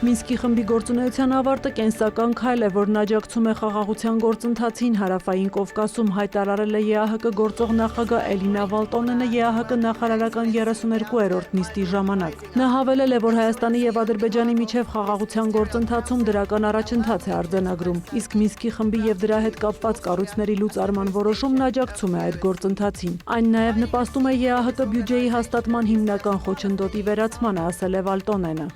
Մինսկի խմբի գործունեության ավարտը կենսական քայլ է, որն աջակցում է խաղաղության գործընթացին Հարավային Կովկասում, հայտարարել է ԵԱՀԿ գործող նախագահ Էլինա Վալտոնենը ԵԱՀԿ նախարարական 32-րդ նիստի ժամանակ։ Նա հավելել է, որ Հայաստանի եւ Ադրբեջանի միջև խաղաղության գործընթացում դրական առաջընթաց է արձանագրում, իսկ Մինսկի խմբի եւ դրա հետ կապված կառույցների լուծարման որոշումն աջակցում է այդ գործընթացին։ Այն նաեւ նպաստում է ԵԱՀԿ բյուջեի հաստատման հիմնական խոչընդոտի վերացմանը, ասել է Վալտոնենը։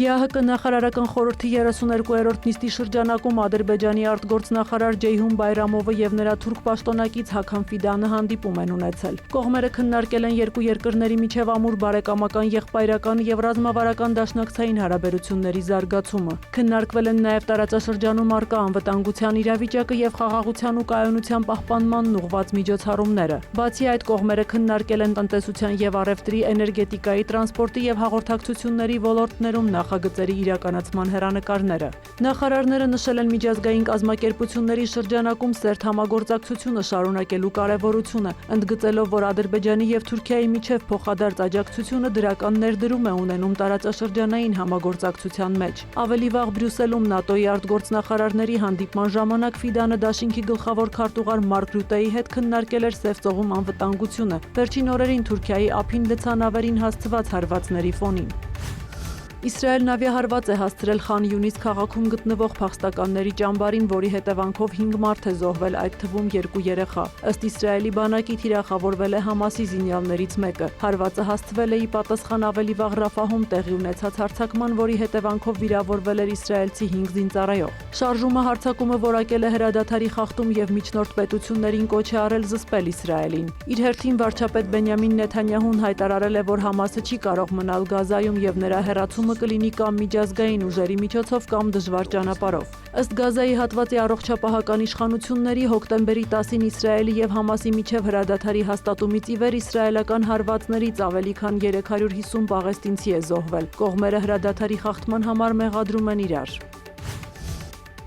ԵԱՀԿ նախարարական խորհրդի 32-րդ նիստի շրջանակում Ադրբեջանի արտգործնախարար Ջեյհուն Բայրամովը եւ նրա թուրք պաշտոնակից Հաքամ Ֆիդանը հանդիպում են ունեցել։ Կողմերը քննարկել են երկու երկրների միջև ամուր բարեկամական, եղբայրական եւ ռազմավարական դաշնակցային հարաբերությունների զարգացումը։ Քննարկվել են նաեւ տարածաշրջանում առկա անվտանգության իրավիճակը եւ խաղաղության ու կայունության պահպանմանն ուղղված միջոցառումները։ Բացի այդ, կողմերը քննարկել են տնտեսության եւ առևտրի, էներգետիկայի, տրանսպորտի եւ հաղորդակցությունների ոլորտներում նախագծերի իրականացման հեռանկարները։ Նախարարները նշել են միջազգային կազմակերպությունների շրջանակում սերտ համագործակցությունը շարունակելու կարևորությունը, ընդգծելով, որ Ադրբեջանի եւ Թուրքիայի միջև փոխադարձ աջակցությունը դրական ներդրում է ունենում տարածաշրջանային համագործակցության մեջ։ Ավելի վաղ Բրյուսելում ՆԱՏՕ-ի արտգործնախարարների հանդիպման ժամանակ Ֆիդանը դաշինքի գլխավոր քարտուղար Մարկ Ռյուտեի հետ քննարկել էր Սև ծովում անվտանգությունը, վերջին օրերին Թուրքիայի ափին լցանավերին հասցված հարվածների ֆոնին։ Իսրայելն ավիահարված է հասցրել Խան Յունիս քաղաքում գտնվող փախստականների ճամբարին, որի հետևանքով 5 մարդ է զոհվել, այդ թվում 2 երեխա։ Ըստ Իսրայելի բանակի թիրախավորվել է Համասի զինյալներից մեկը։ Հարվածը հասցվել է ի պատասխան ավելի վաղ Ռաֆահում տեղի ունեցած հարձակման, որի հետևանքով վիրավորվել էր իսրայելցի 5 զինծառայող։ Շարժումը հարձակումը որակել է հրադադարի խախտում եւ միջնորդ պետություններին կոչ է արել զսպել Իսրայելին։ Իր հերթին վարչապետ Բենյամին Նեթանյահուն հայտարարել է, որ Համասը չի կարող մնալ Գազայում եւ նրա հեռացումը կլինի կամ միջազգային ուժերի միջոցով կամ դժվար ճանապարհով։ Ըստ Գազայի հատվածի առողջապահական իշխանությունների հոկտեմբերի 10-ին Իսրայելի եւ Համասի միջև հրադադարի հաստատումից ի վեր իսրայելական հարվածներից ավելի քան 350 պաղեստինցի է զոհվել։ Կողմերը հրադադարի խախտման համար մեղադրում են իրար։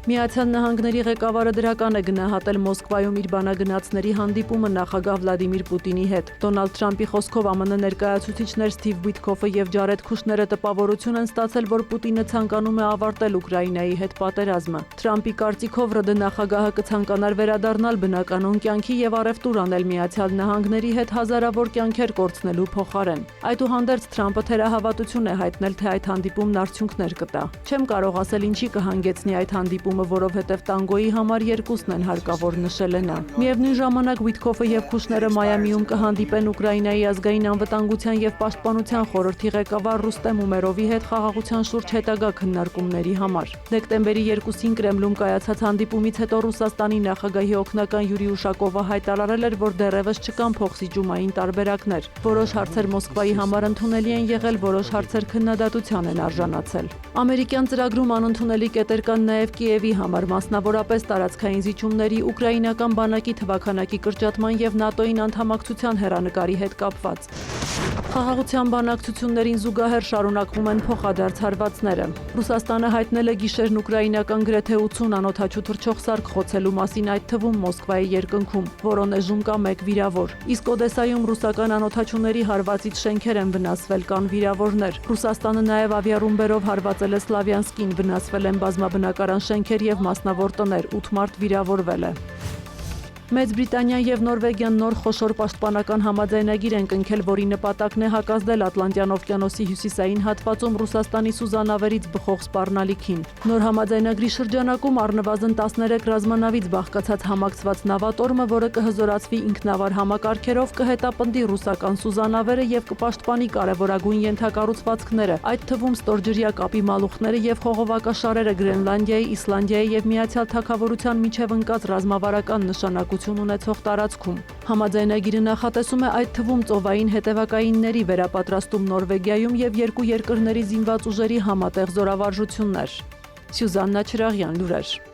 Միացյալ Նահանգների ղեկավարը դրական է գնահատել Մոսկվայում իր բանագնացների հանդիպումը նախագահ Վլադիմիր Պուտինի հետ։ Դոնալդ Թրամփի խոսքով ԱՄՆ ներկայացուցիչներ Սթիվ Ուիթքոֆը եւ Ջարեդ Քուշները տպավորություն են ստացել, որ Պուտինը ցանկանում է ավարտել Ուկրաինայի հետ պատերազմը։ Թրամփի կարծիքով ՌԴ նախագահը կցանկանար վերադառնալ բնականոն կյանքի եւ առևտուր անել Միացյալ Նահանգների հետ հազարավոր կյանքեր կորցնելու փոխարեն։ Այդուհանդերձ Թրամփը թերահավատություն է հայտնել, թե այդ հանդիպումն արդյունքներ կտա։ Չեմ կարող ասել ինչի կհանգեցնի այդ հանդիպումը, որովհետև տանգոյի համար երկուսն են հարկավոր, նշել է նա։ Միևնույն ժամանակ Ուիթքոֆը եւ Քուշները Մայամիում կհանդիպեն Ուկրաինայի ազգային անվտանգության եւ պաշտպանության խորհրդի ղեկավար Ռուստեմ Ումերովի հետ խաղաղության շուրջ հետագա քննարկումների համար։ Դեկտեմբերի 2-ին Կրեմլում կայացած հանդիպումից հետո Ռուսաստանի նախագահի օգնական Յուրի Ուշակովը հայտարարել էր, որ դեռևս չկան փոխզիջումային տարբերակներ։ Որոշ հարցեր Մոսկվայի համար ընդունելի են եղել, որոշ հարցեր քննադատության են արժանացել։ Ամերիկյան ծրագրում անընդունելի կետեր կան նաեւ Կիևի համար, մասնավորապես տարածքային զիջումների, ուկրաինական բանակի թվաքանակի կրճատման եւ ՆԱՏՕ-ին անդամակցության հեռանկարի հետ կապված։ Խաղաղության բանակցություններին զուգահեռ շարունակվում են փոխադարձ հարվածները։ Ռուսաստանը հայտնել է գիշերն ուկրաինական գրեթե 80 անօդաչու թռչող սարք խոցելու մասին, այդ թվում Մոսկվայի երկնքում։ Վորոնեժում կա 1 վիրավոր։ Իսկ Օդեսայում ռուսական անօդաչուների հարվածից շենքեր են վնասվել, կան վիրավորներ։ Ռուսաստանը նաեւ ավիառումբերով հարվածել է Սլավյանսկին, վնասվել են բազմաբնակարան շենքեր եւ մասնավոր տներ, 8 մարդ վիրավորվել է։ Մեծ Բրիտանիան եւ Նորվեգիան նոր խոշոր պաշտպանական համաձայնագիր են կնքել, որի նպատակն է հակազդել Ատլանտյան օվկիանոսի հյուսիսային հատվածում Ռուսաստանի սուզանավերից բխող սպառնալիքին։ Նոր համաձայնագրի շրջանակում առնվազն 13 ռազմանավից բաղկացած համակցված նավատորմը, որը կհզորացվի ինքնավար համակարգերով, կհետապնդի ռուսական սուզանավերը եւ կպաշտպանի կարևորագույն ենթակառուցվածքները, այդ թվում ստորջրյա կապի մալուխները եւ խողովակաշարերը Գրենլանդիայի, Իսլանդիայի եւ Միացյալ Թագավորության միջև ընկած ռազմավարական նշանակություն ունեցող տարածքում։ Համաձայնագիրը նախատեսում է այդ թվում ծովային հետևակայինների վերապատրաստում Նորվեգիայում եւ երկու երկրների զինված ուժերի համատեղ զորավարժություններ։ Սյուզաննա Չրաղյան, լուրեր։